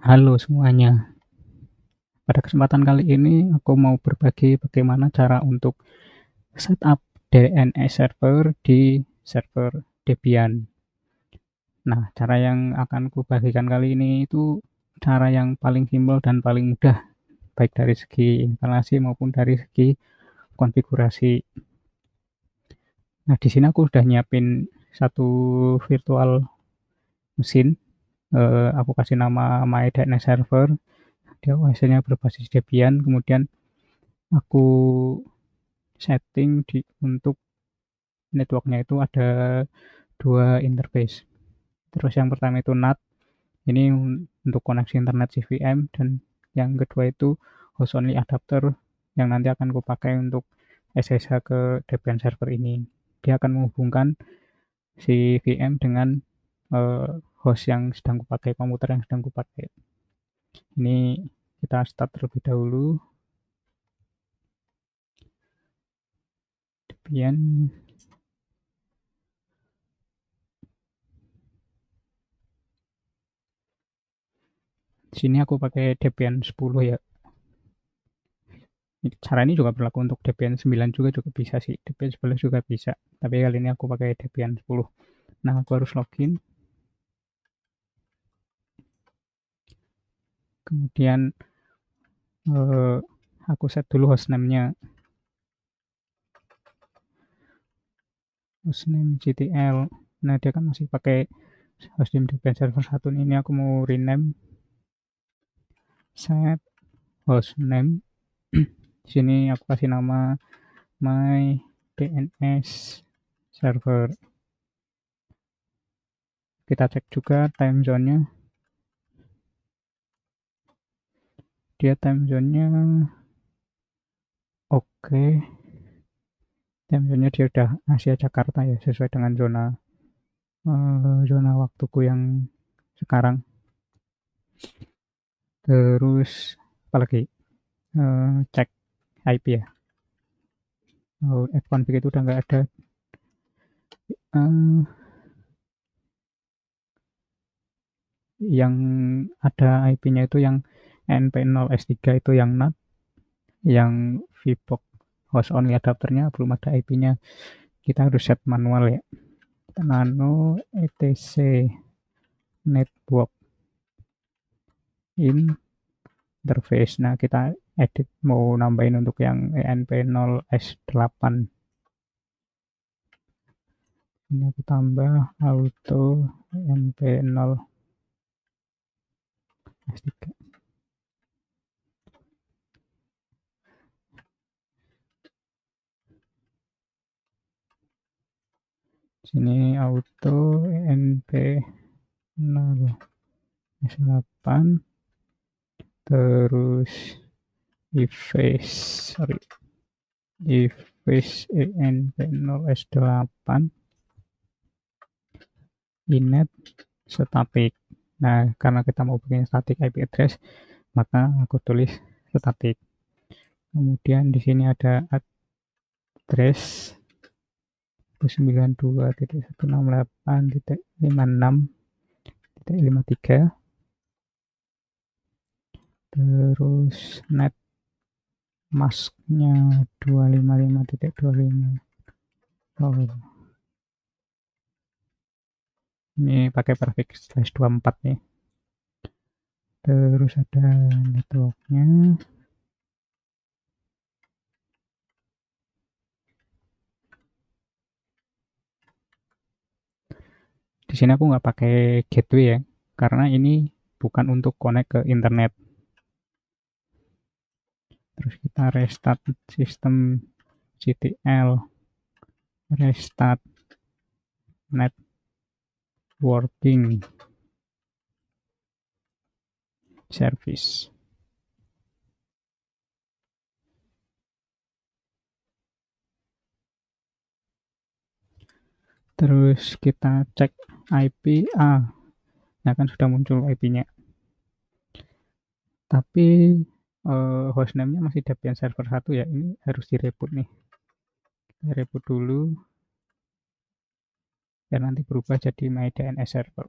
Halo semuanya, pada kesempatan kali ini aku mau berbagi bagaimana cara untuk setup DNS server di server Debian. Nah, cara yang akan kubagikan kali ini itu cara yang paling simpel dan paling mudah, baik dari segi instalasi maupun dari segi konfigurasi. Nah, di sini aku sudah nyiapin satu virtual mesin, aku kasih nama my DNS server, dia OS-nya berbasis Debian, kemudian aku setting untuk networknya itu ada dua interface. Terus yang pertama itu NAT, ini untuk koneksi internet CVM, dan yang kedua itu host only adapter yang nanti akan kupakai untuk SSH ke Debian server ini. Dia akan menghubungkan si VM dengan host yang sedang kupakai, komputer yang sedang kupakai. Ini kita start terlebih dahulu. Debian. Di sini aku pakai Debian 10 ya. Cara ini juga berlaku untuk Debian 9 juga bisa sih, Debian 11 juga bisa. Tapi kali ini aku pakai Debian 10. Nah, aku harus login. Kemudian eh, aku set dulu hostname-nya. Hostname GTL. Nah, dia kan masih pakai hostname Debian server 1. Ini aku mau rename set hostname. Di sini aku kasih nama my DNS server. Kita cek juga time zone-nya. Dia time zone-nya oke. Time zone-nya dia udah Asia Jakarta ya, sesuai dengan zona waktuku yang sekarang. Terus apalagi cek IP ya. Fconfig itu udah nggak ada. eh, yang ada IP-nya itu yang NP0S3 itu yang NAT, yang VPOC host only adapternya belum ada IP-nya. Kita harus set manual ya. Nano etc network interface. Nah, kita edit mau nambahin untuk yang ENP0S8. Ini aku tambah auto ENP0S3. Sini auto ENP0S8, terus efface ENP0S8 inet static. Nah, karena kita mau bikin static IP address, maka aku tulis static. Kemudian di sini ada address 92.168.56.53, terus net masknya 255.25. Oh, ini pakai prefix /24 nih. Terus ada networknya. Di sini aku nggak pakai gateway ya, karena ini bukan untuk connect ke internet. Terus kita restart sistem CTL, restart networking service. Terus kita cek IP A. Nah, kan sudah muncul IP-nya. Tapi hostname-nya masih Debian server 1 ya. Ini harus direboot nih. Kita reboot dulu dan nanti berubah jadi my DNS server.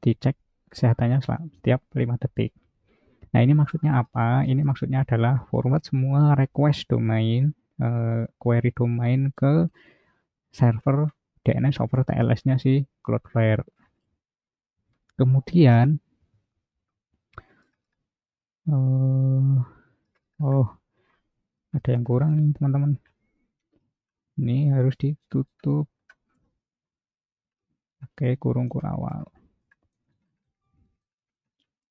dicek kesehatannya setiap 5 detik. Nah, ini maksudnya apa? Ini maksudnya adalah forward semua request domain, query domain ke server DNS over TLS-nya si Cloudflare. Kemudian, oh, ada yang kurang nih teman-teman. Ini harus ditutup pakai kurung kurawal.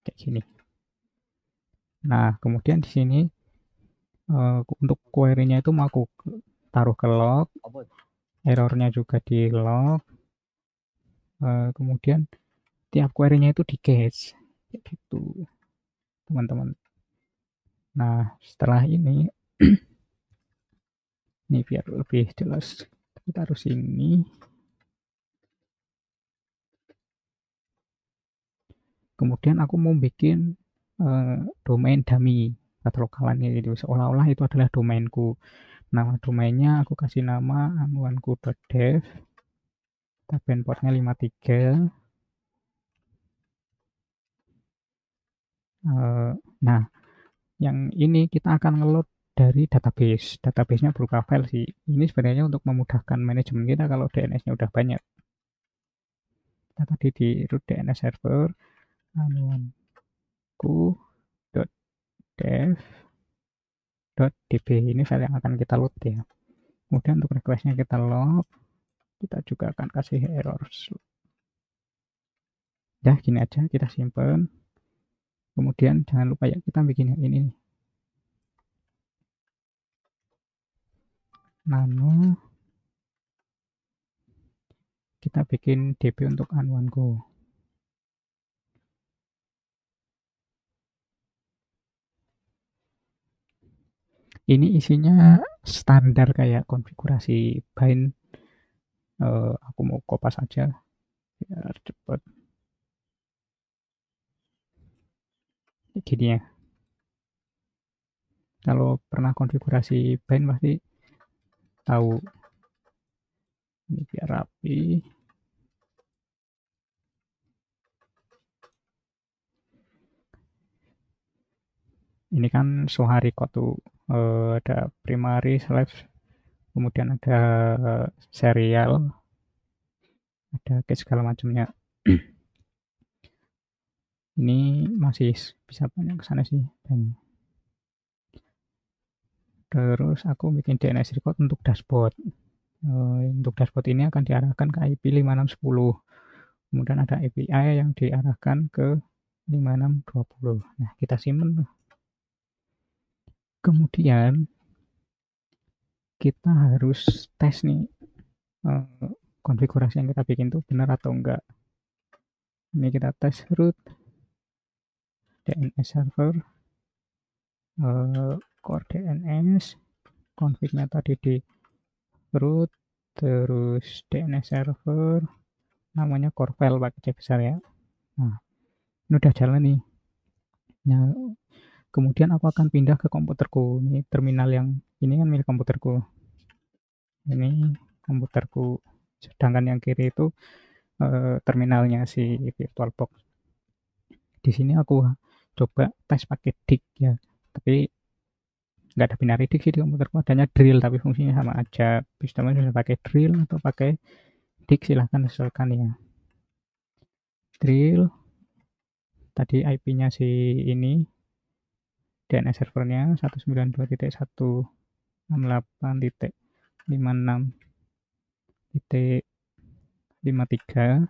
Kayak gini. Nah, kemudian di sini untuk query-nya itu mau aku taruh ke log, errornya juga di log, kemudian tiap query-nya itu di cache, kayak gitu teman-teman. Nah, setelah ini ini biar lebih jelas, kita taruh sini. Kemudian aku mau bikin domain dummy atau lokalannya, gitu seolah-olah itu adalah domainku. Nama domainnya aku kasih nama anuanku.dev, tabel portnya 53. Nah, yang ini kita akan ngeload dari database. Database-nya berupa file sih. Ini sebenarnya untuk memudahkan manajemen kita kalau DNS-nya udah banyak. Kita tadi di root DNS server anuanku.dev.db. Ini file yang akan kita load ya. Kemudian untuk request-nya kita log. Kita juga akan kasih error. Ya, gini aja kita simpen. Kemudian jangan lupa ya kita bikin yang ini nih. Nano kita bikin db untuk anuanku. Ini isinya standar kayak konfigurasi bind. Aku mau kopas aja biar cepet. Gini ya. Kalau pernah konfigurasi bind pasti tahu. Ini biar rapi. Ini kan Sohari tuh ada primary slash, kemudian ada serial, ada case segala macamnya. Ini masih bisa banyak kesana sih banyak. Terus aku bikin DNS record untuk dashboard. Untuk dashboard ini akan diarahkan ke IP 5610. Kemudian ada API yang diarahkan ke 5620. Nah, kita simpen tuh. Kemudian kita harus tes nih konfigurasi yang kita bikin tuh benar atau enggak. Ini kita tes root DNS server, core DNS, config-nya tadi di root, terus DNS server, namanya core file pakai C besar ya. Nah, ini udah jalan nih. Nah, kemudian aku akan pindah ke komputerku. Ini terminal yang ini kan milik komputerku. Ini komputerku. Sedangkan yang kiri itu terminalnya si VirtualBox. Di sini aku coba tes pakai dict ya. Tapi nggak ada binary dict sih di komputerku, adanya drill tapi fungsinya sama aja. Bisa pakai drill atau pakai dict, silahkan sesuaikan ya. Drill tadi IP-nya si ini DNS servernya 192.168.56.53.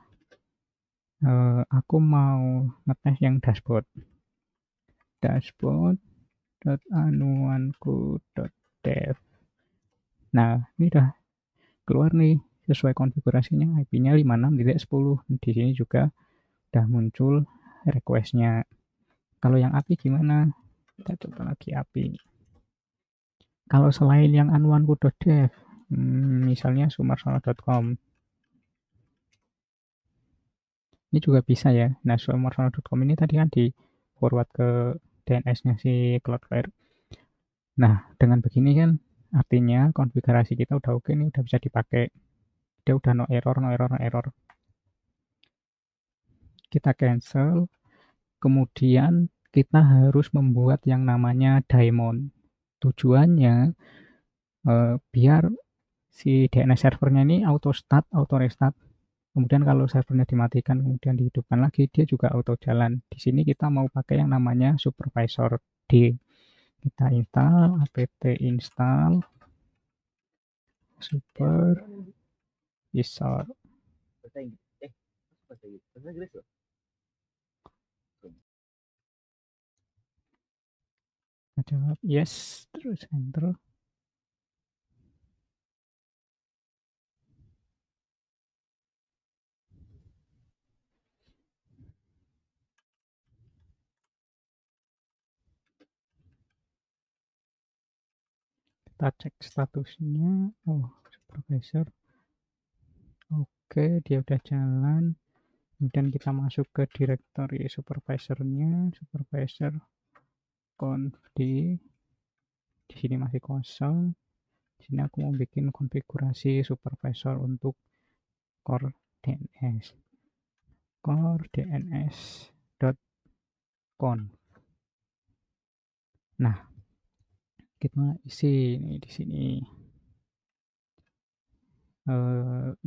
Aku mau ngetes yang dashboard.anuanku.dev. Nah, ini udah keluar nih sesuai konfigurasinya, IP-nya 56.10. Di sini juga udah muncul request-nya. Kalau yang API gimana? Kita coba lagi API. Kalau selain yang anuanku.dev, misalnya sumarsono.com, ini juga bisa ya. Nah, sumarsono.com ini tadi kan di forward ke DNS-nya si Cloudflare. Nah, dengan begini kan artinya konfigurasi kita udah oke nih, udah bisa dipakai. Dia udah no error. kita cancel, kemudian kita harus membuat yang namanya daemon. Tujuannya biar si DNS servernya ini auto start, auto restart. Kemudian kalau servernya dimatikan kemudian dihidupkan lagi, dia juga auto jalan. Di sini kita mau pakai yang namanya supervisor D. Kita install apt install supervisor. Jawab yes, terus enter. Kita cek statusnya. Oh, supervisor. Oke, dia udah jalan. Kemudian kita masuk ke directory supervisornya, supervisor conf di sini masih kosong. Di sini aku mau bikin konfigurasi supervisor untuk core DNS. Core DNS.conf. Nah, kita isi ini di sini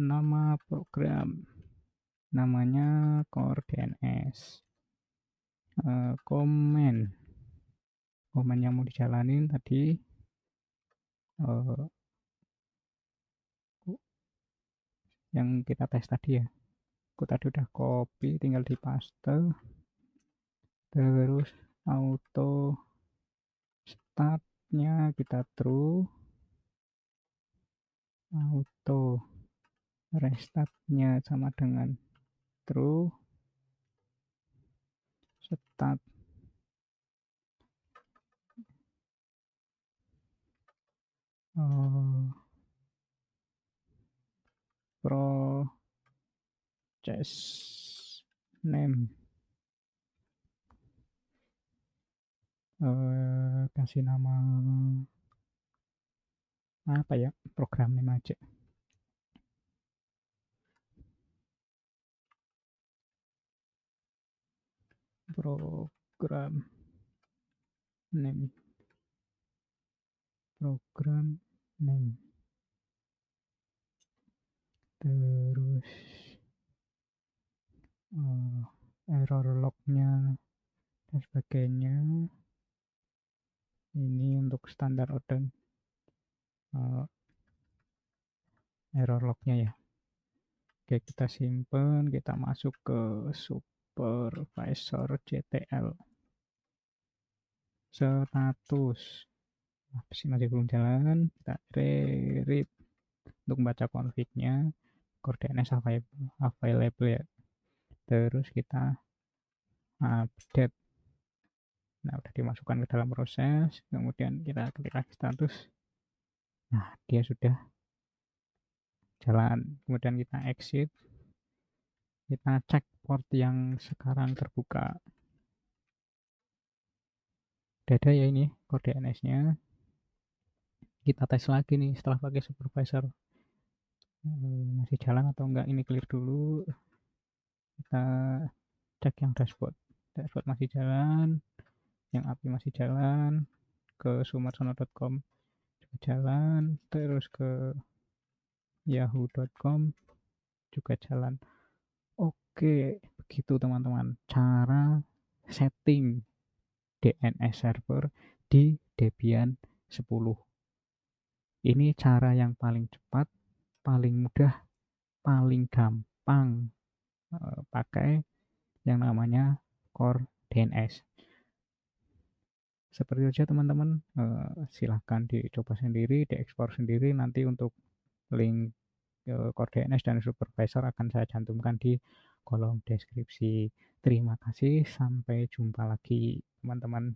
nama program, namanya core DNS. Komen yang mau dijalanin tadi yang kita tes tadi ya. Aku tadi udah copy, tinggal di paste. Terus auto startnya kita true, auto restartnya sama dengan true, start process name, kasih nama apa ya, program name aja. Program name, terus error lognya dan sebagainya. Ini untuk standar order error lognya ya. Oke, kita simpan, kita masuk ke supervisor JTL status. Masih belum jalan, kita read untuk membaca config-nya, core DNS available ya. Terus kita update. Nah, udah dimasukkan ke dalam proses, kemudian kita klik lagi status. Nah, dia sudah jalan. Kemudian kita exit. Kita cek port yang sekarang terbuka. Udah ada ya ini core DNS-nya. Kita tes lagi nih setelah pakai supervisor. Masih jalan atau enggak, ini clear dulu. Kita cek yang dashboard masih jalan, yang API masih jalan, ke sumarsono.com juga jalan, terus ke yahoo.com juga jalan. Oke, begitu teman-teman cara setting DNS server di Debian 10. Ini cara yang paling cepat, paling mudah, paling gampang pakai yang namanya core DNS. Seperti saja teman-teman, silahkan dicoba sendiri, diekspor sendiri. Nanti untuk link core DNS dan supervisor akan saya cantumkan di kolom deskripsi. Terima kasih, sampai jumpa lagi teman-teman.